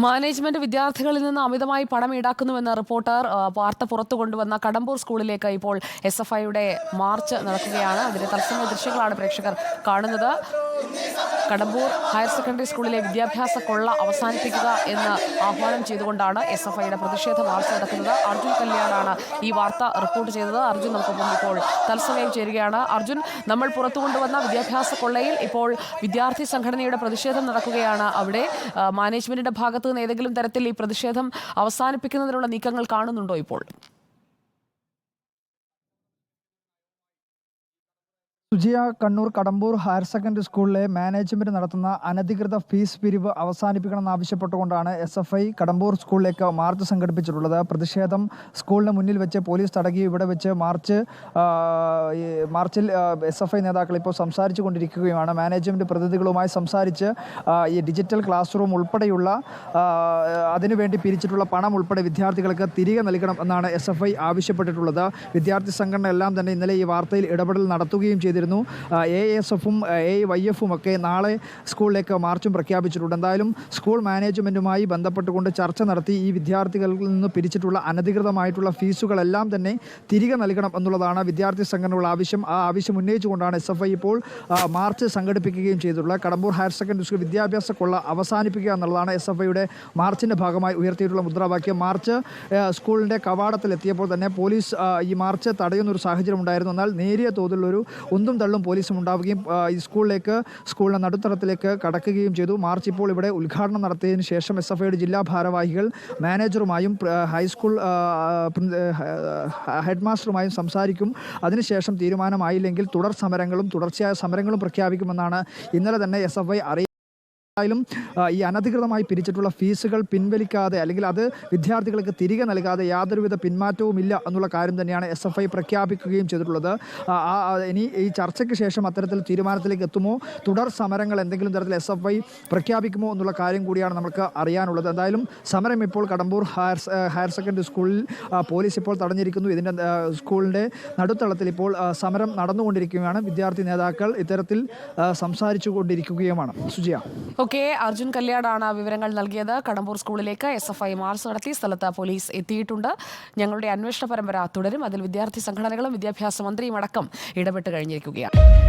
Management വിദ്യാർത്ഥികളിൽ നിന്ന് അമിതമായി പണം ഈടാക്കുന്നുവെന്ന റിപ്പോർട്ടർ വാർത്ത പുറത്തു കൊണ്ടുവന്ന കടമ്പൂർ സ്കൂളിലേക്ക് ഇപ്പോൾ SFIയുടെ മാർച്ച് നടക്കുകയാണ്. അതിന്റെ തത്സമയ ദൃശ്യങ്ങളാണ് പ്രേക്ഷകർ കാണുന്നത്. കടമ്പൂർ ഹയർ സെക്കൻഡറി സ്കൂളിലെ വിദ്യാഭ്യാസ കൊള്ള അവസാനിപ്പിക്കുക എന്ന് ആഹ്വാനം ചെയ്തുകൊണ്ടാണ് SFIയുടെ പ്രതിഷേധ മാർച്ച് നടക്കുന്നത്. അർജുൻ കല്യാണാണ് ഈ വാർത്ത റിപ്പോർട്ട് ചെയ്തത്. അർജുൻ നമുക്കൊപ്പം ഇപ്പോൾ തത്സമയം ചേരുകയാണ്. അർജുൻ, നമ്മൾ പുറത്തു കൊണ്ടുവന്ന വിദ്യാഭ്യാസ കൊള്ളയിൽ ഇപ്പോൾ വിദ്യാർത്ഥി സംഘടനയുടെ പ്രതിഷേധം നടക്കുകയാണ്. അവിടെ മാനേജ്മെന്റിന്റെ ഭാഗത്ത് നിന്ന് ഏതെങ്കിലും തരത്തിൽ ഈ പ്രതിഷേധം അവസാനിപ്പിക്കുന്നതിനുള്ള നീക്കങ്ങൾ കാണുന്നുണ്ടോ ഇപ്പോൾ? സുജിയ, കണ്ണൂർ കടമ്പൂർ ഹയർ സെക്കൻഡറി സ്കൂളിലെ മാനേജ്മെന്റ് നടത്തുന്ന അനധികൃത ഫീസ് പിരിവ് അവസാനിപ്പിക്കണമെന്നാവശ്യപ്പെട്ടുകൊണ്ടാണ് SFI കടമ്പൂർ സ്കൂളിലേക്ക് മാർച്ച് സംഘടിപ്പിച്ചിട്ടുള്ളത്. പ്രതിഷേധം സ്കൂളിന് മുന്നിൽ വെച്ച് പോലീസ് തടയുകയും ഇവിടെ വെച്ച് മാർച്ചിൽ SFI നേതാക്കൾ ഇപ്പോൾ സംസാരിച്ചു കൊണ്ടിരിക്കുകയുമാണ്. മാനേജ്മെന്റ് പ്രതിനിധികളുമായി സംസാരിച്ച് ഈ ഡിജിറ്റൽ ക്ലാസ് റൂം ഉൾപ്പെടെയുള്ള അതിനുവേണ്ടി പിരിച്ചിട്ടുള്ള പണം ഉൾപ്പെടെ വിദ്യാർത്ഥികൾക്ക് തിരികെ നൽകണം എന്നാണ് SFI ആവശ്യപ്പെട്ടിട്ടുള്ളത്. വിദ്യാർത്ഥി സംഘടന എല്ലാം തന്നെ ഇന്നലെ ഈ വാർത്തയിൽ ഇടപെടൽ നടത്തുകയും ചെയ്തിരുന്നു. ASFും AYFും ഒക്കെ നാളെ സ്കൂളിലേക്ക് മാർച്ചും പ്രഖ്യാപിച്ചിട്ടുണ്ട്. എന്തായാലും സ്കൂൾ മാനേജ്മെൻറ്റുമായി ബന്ധപ്പെട്ടുകൊണ്ട് ചർച്ച നടത്തി ഈ വിദ്യാർത്ഥികളിൽ നിന്ന് പിരിച്ചിട്ടുള്ള അനധികൃതമായിട്ടുള്ള ഫീസുകളെല്ലാം തന്നെ തിരികെ നൽകണം എന്നുള്ളതാണ് വിദ്യാർത്ഥി സംഘടനകളുടെ ആവശ്യം. ആ ആവശ്യം ഉന്നയിച്ചുകൊണ്ടാണ് SFI ഇപ്പോൾ മാർച്ച് സംഘടിപ്പിക്കുകയും ചെയ്തിട്ടുള്ളത്. കടമ്പൂർ ഹയർ സെക്കൻഡറി സ്കൂൾ വിദ്യാഭ്യാസ കൊള്ള അവസാനിപ്പിക്കുക എന്നുള്ളതാണ് SFIയുടെ മാർച്ചിൻ്റെ ഭാഗമായി ഉയർത്തിയിട്ടുള്ള മുദ്രാവാക്യം. മാർച്ച് സ്കൂളിൻ്റെ കവാടത്തിലെത്തിയപ്പോൾ തന്നെ പോലീസ് ഈ മാർച്ച് തടയുന്നൊരു സാഹചര്യം ഉണ്ടായിരുന്നു. എന്നാൽ നേരിയ തോതിലുള്ളൊരു ഉന്തും തള്ളും പോലീസും ഉണ്ടാവുകയും ഈ സ്കൂളിൻ്റെ നടുത്തളത്തിലേക്ക് കടക്കുകയും ചെയ്തു. മാർച്ച് ഇപ്പോൾ ഇവിടെ ഉദ്ഘാടനം നടത്തിയതിനു ശേഷം SFIയുടെ ജില്ലാ ഭാരവാഹികൾ മാനേജറുമായും ഹൈസ്കൂൾ ഹെഡ് മാസ്റ്ററുമായും സംസാരിക്കും. അതിനുശേഷം തീരുമാനമായില്ലെങ്കിൽ തുടർച്ചയായ സമരങ്ങളും പ്രഖ്യാപിക്കുമെന്നാണ് ഇന്നലെ തന്നെ SFI അറിയിച്ചത്. ഈ അനധികൃതമായി പിരിച്ചിട്ടുള്ള ഫീസുകൾ പിൻവലിക്കാതെ അല്ലെങ്കിൽ അത് വിദ്യാർത്ഥികൾക്ക് തിരികെ നൽകാതെ യാതൊരുവിധ പിന്മാറ്റവുമില്ല എന്നുള്ള കാര്യം തന്നെയാണ് SFI പ്രഖ്യാപിക്കുകയും ചെയ്തിട്ടുള്ളത്. ഇനി ഈ ചർച്ചയ്ക്ക് ശേഷം അത്തരത്തിൽ തീരുമാനത്തിലേക്ക് എത്തുമോ, തുടർ സമരങ്ങൾ എന്തെങ്കിലും തരത്തിൽ SFI പ്രഖ്യാപിക്കുമോ എന്നുള്ള കാര്യം കൂടിയാണ് നമുക്ക് അറിയാനുള്ളത്. എന്തായാലും സമരം ഇപ്പോൾ കടമ്പൂർ ഹയർ സെക്കൻഡറി സ്കൂളിൽ പോലീസ് ഇപ്പോൾ തടഞ്ഞിരിക്കുന്നു. ഇതിൻ്റെ സ്കൂളിൻ്റെ നടുത്തളത്തിൽ ഇപ്പോൾ സമരം നടന്നുകൊണ്ടിരിക്കുകയാണ്. വിദ്യാർത്ഥി നേതാക്കൾ ഇത്തരത്തിൽ സംസാരിച്ചു കൊണ്ടിരിക്കുകയുമാണ്. സുജിയ. അർജുൻ കല്യാണാണ് വിവരങ്ങൾ നൽകിയത്. കടമ്പൂർ സ്കൂളിലേക്ക് SFI മാർച്ച് നടത്തി സ്ഥലത്ത് പോലീസ് എത്തിയിട്ടുണ്ട്. ഞങ്ങളുടെ അന്വേഷണ പരമ്പര തുടരും. അതിൽ വിദ്യാർത്ഥി സംഘടനകളും വിദ്യാഭ്യാസ മന്ത്രിയും അടക്കം ഇടപെട്ട് കഴിഞ്ഞിരിക്കുകയാണ്.